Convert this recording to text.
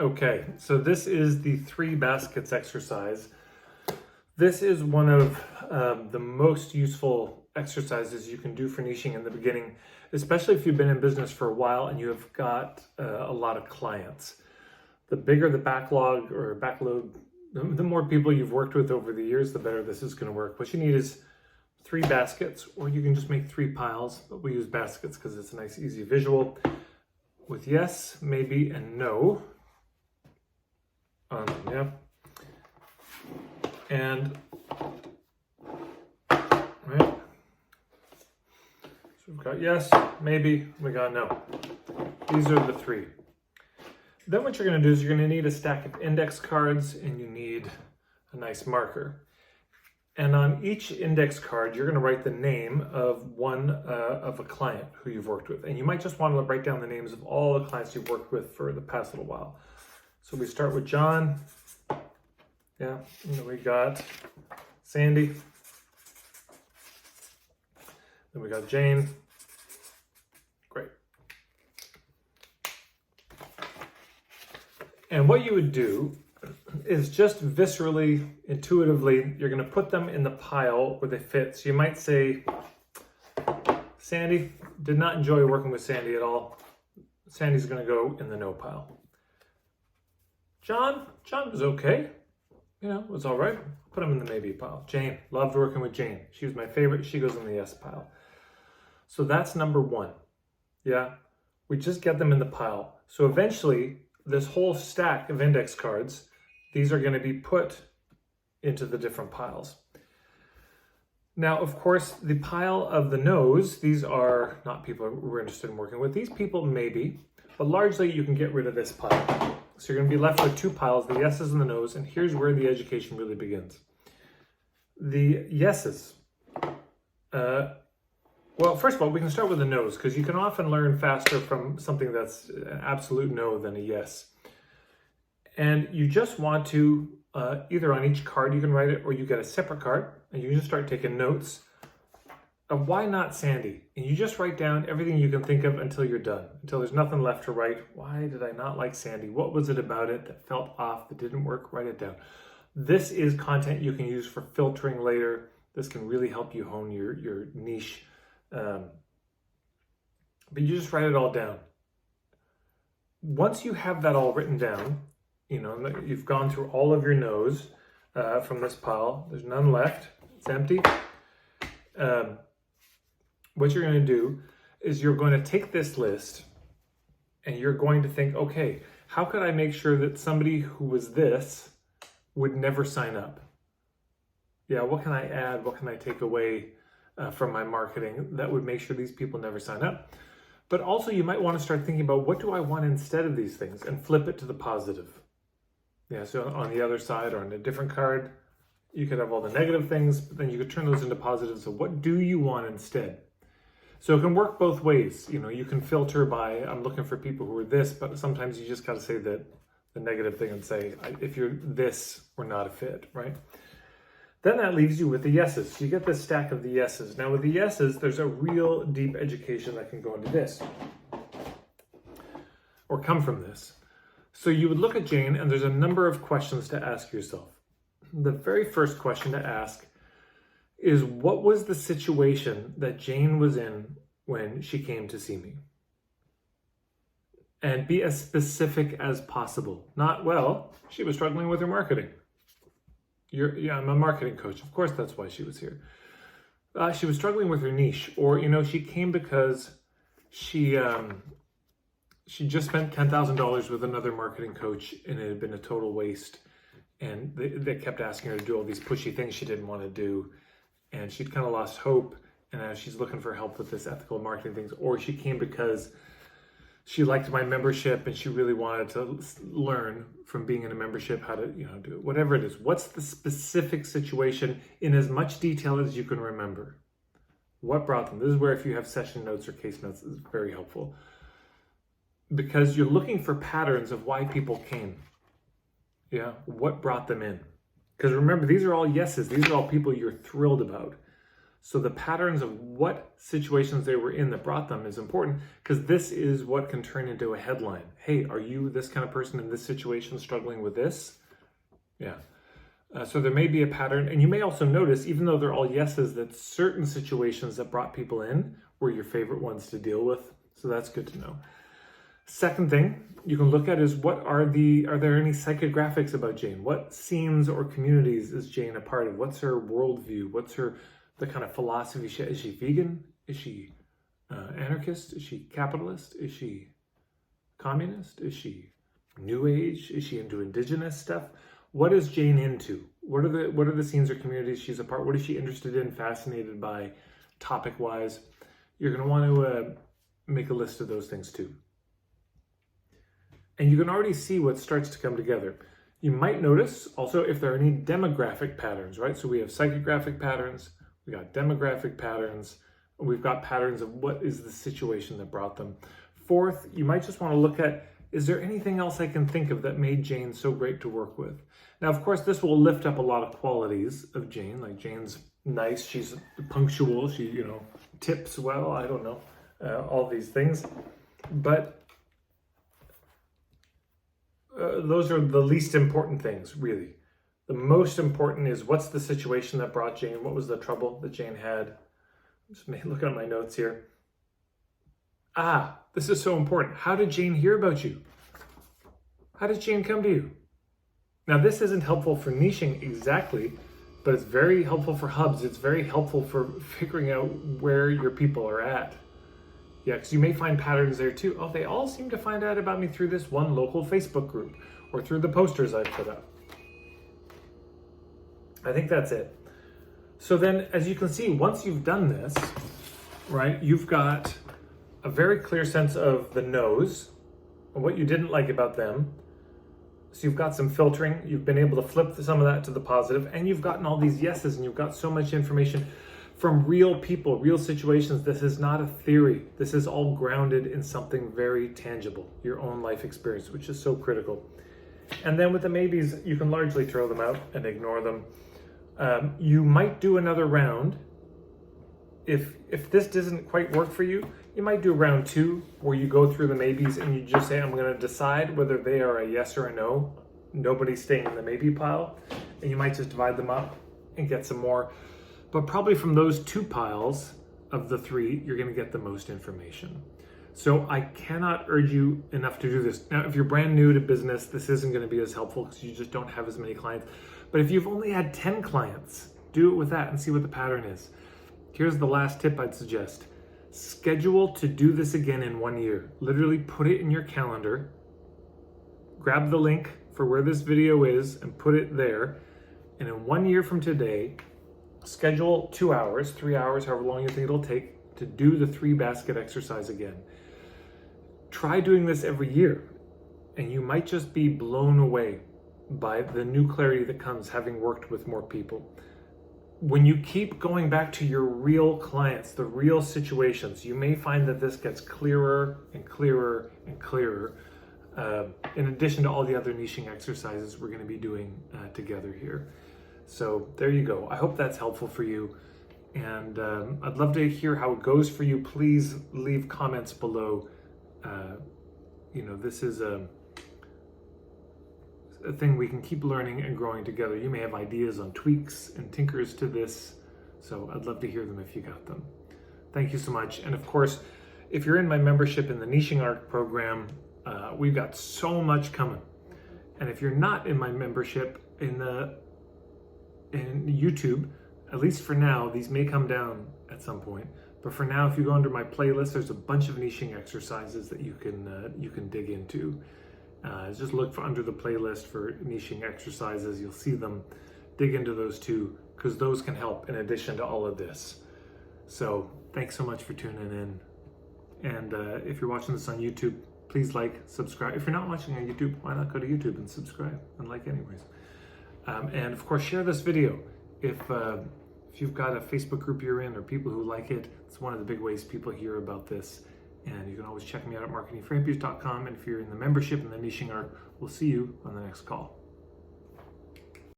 Okay, so this is the 3 baskets exercise. This is one of the most useful exercises you can do for niching in the beginning, especially if you've been in business for a while and you have got a lot of clients. The bigger the backlog or backload, the more people you've worked with over the years, the better this is going to work. What you need is 3 baskets, or you can just make 3 piles, but we use baskets because it's a nice, easy visual with yes, maybe, and no. Yeah. And right. So we've got yes, maybe, we got no. These are the 3. Then what you're going to do is you're going to need a stack of index cards and you need a nice marker. And on each index card, you're going to write the name of one of a client who you've worked with. And you might just want to write down the names of all the clients you've worked with for the past little while. So we start with John. Yeah, and then we got Sandy. Then we got Jane. Great. And what you would do is just viscerally, intuitively, you're going to put them in the pile where they fit. So you might say, Sandy, did not enjoy working with Sandy at all. Sandy's going to go in the no pile. John was okay. You know, it was all right. Put him in the maybe pile. Jane, loved working with Jane. She was my favorite. She goes in the yes pile. So that's number 1. Yeah, we just get them in the pile. So eventually, this whole stack of index cards, these are going to be put into the different piles. Now, of course, the pile of the no's, these are not people we're interested in working with. These people, maybe, but largely you can get rid of this pile. So you're going to be left with 2 piles, the yeses and the no's, and here's where the education really begins. The yeses. Well, first of all, we can start with the no's, because you can often learn faster from something that's an absolute no than a yes. And you just want to, either on each card you can write it, or you get a separate card, and you just start taking notes of why not Sandy. And you just write down everything you can think of until you're done, until there's nothing left to write. Why did I not like Sandy? What was it about it that felt off, that didn't work? Write it down. This is content you can use for filtering later. This can really help you hone your niche. But you just write it all down. Once you have that all written down, you know, you've gone through all of your no's from this pile. There's none left. It's empty. What you're going to do is you're going to take this list and you're going to think, okay, how could I make sure that somebody who was this would never sign up? Yeah, what can I add? What can I take away from my marketing that would make sure these people never sign up? But also you might want to start thinking about, what do I want instead of these things, and flip it to the positive. Yeah, so on the other side or on a different card, you could have all the negative things, but then you could turn those into positives. So what do you want instead? So it can work both ways. You know, you can filter by, I'm looking for people who are this, but sometimes you just got to say that the negative thing and say, if you're this, we're not a fit, right? Then that leaves you with the yeses. So you get this stack of the yeses. Now with the yeses, there's a real deep education that can go into this, or come from this. So you would look at Jane, and there's a number of questions to ask yourself. The very first question to ask is, what was the situation that Jane was in when she came to see me? And be as specific as possible. Not, well, she was struggling with her marketing. Yeah, I'm a marketing coach. Of course, that's why she was here. She was struggling with her niche, or, you know, she came because she just spent $10,000 with another marketing coach, and it had been a total waste. And they kept asking her to do all these pushy things she didn't want to do. And she'd kind of lost hope. And now she's looking for help with this ethical marketing things. Or she came because she liked my membership and she really wanted to learn from being in a membership how to, you know, do it. Whatever it is. What's the specific situation in as much detail as you can remember? What brought them? This is where, if you have session notes or case notes, is very helpful. Because you're looking for patterns of why people came. Yeah, what brought them in? Because remember, these are all yeses. These are all people you're thrilled about. So the patterns of what situations they were in that brought them is important, because this is what can turn into a headline. Hey, are you this kind of person in this situation struggling with this? Yeah. So there may be a pattern, and you may also notice, even though they're all yeses, that certain situations that brought people in were your favorite ones to deal with. So that's good to know. Second thing you can look at is are there any psychographics about Jane? What scenes or communities is Jane a part of? What's her worldview? What's the kind of philosophy? Is she vegan? Is she anarchist? Is she capitalist? Is she communist? Is she New Age? Is she into indigenous stuff? What is Jane into? What are the scenes or communities she's a part? What is she interested in, fascinated by, topic-wise? You're going to want to make a list of those things too. And you can already see what starts to come together. You might notice also if there are any demographic patterns, right? So we have psychographic patterns, we got demographic patterns, we've got patterns of what is the situation that brought them. Fourth, you might just want to look at, is there anything else I can think of that made Jane so great to work with? Now, of course, this will lift up a lot of qualities of Jane. Like, Jane's nice, she's punctual, she, tips well, I don't know, all these things. But those are the least important things, really. The most important is, what's the situation that brought Jane? What was the trouble that Jane had? Just look at my notes here. This is so important. How did Jane hear about you? How did Jane come to you? Now, this isn't helpful for niching exactly, but it's very helpful for hubs. It's very helpful for figuring out where your people are at. Yeah, because you may find patterns there too. Oh, they all seem to find out about me through this one local Facebook group or through the posters I've put up. I think that's it. So then, as you can see, once you've done this, right, you've got a very clear sense of the no's and what you didn't like about them. So you've got some filtering, you've been able to flip some of that to the positive, and you've gotten all these yeses, and you've got so much information from real people, real situations. This is not a theory. This is all grounded in something very tangible, your own life experience, which is so critical. And then with the maybes, you can largely throw them out and ignore them. You might do another round. If this doesn't quite work for you, you might do round 2, where you go through the maybes and you just say, I'm going to decide whether they are a yes or a no. Nobody's staying in the maybe pile. And you might just divide them up and get some more. But probably from those 2 piles of the 3, you're going to get the most information. So I cannot urge you enough to do this. Now, if you're brand new to business, this isn't going to be as helpful because you just don't have as many clients. But if you've only had 10 clients, do it with that and see what the pattern is. Here's the last tip I'd suggest. Schedule to do this again in 1 year. Literally put it in your calendar. Grab the link for where this video is and put it there. And in 1 year from today, schedule 2 hours, 3 hours, however long you think it'll take to do the 3 basket exercise again. Try doing this every year, and you might just be blown away by the new clarity that comes having worked with more people. When you keep going back to your real clients, the real situations, you may find that this gets clearer and clearer and clearer, in addition to all the other niching exercises we're going to be doing together here. So there you go. I hope that's helpful for you. And I'd love to hear how it goes for you. Please leave comments below. This is a thing we can keep learning and growing together. You may have ideas on tweaks and tinkers to this, so I'd love to hear them if you got them. Thank you so much. And of course, if you're in my membership in the Niching Arc program, we've got so much coming. And if you're not in my membership in YouTube, at least for now, these may come down at some point, but for now, if you go under my playlist, there's a bunch of niching exercises that you can dig into. Just look under the playlist for niching exercises. You'll see them. Dig into those too, because those can help in addition to all of this. So thanks so much for tuning in. And if you're watching this on YouTube, please like, subscribe. If you're not watching on YouTube, why not go to YouTube and subscribe and like anyways. And of course, share this video. If you've got a Facebook group you're in or people who like it, it's one of the big ways people hear about this. And you can always check me out at marketingforhippies.com. And if you're in the membership in the Niching Arc, we'll see you on the next call.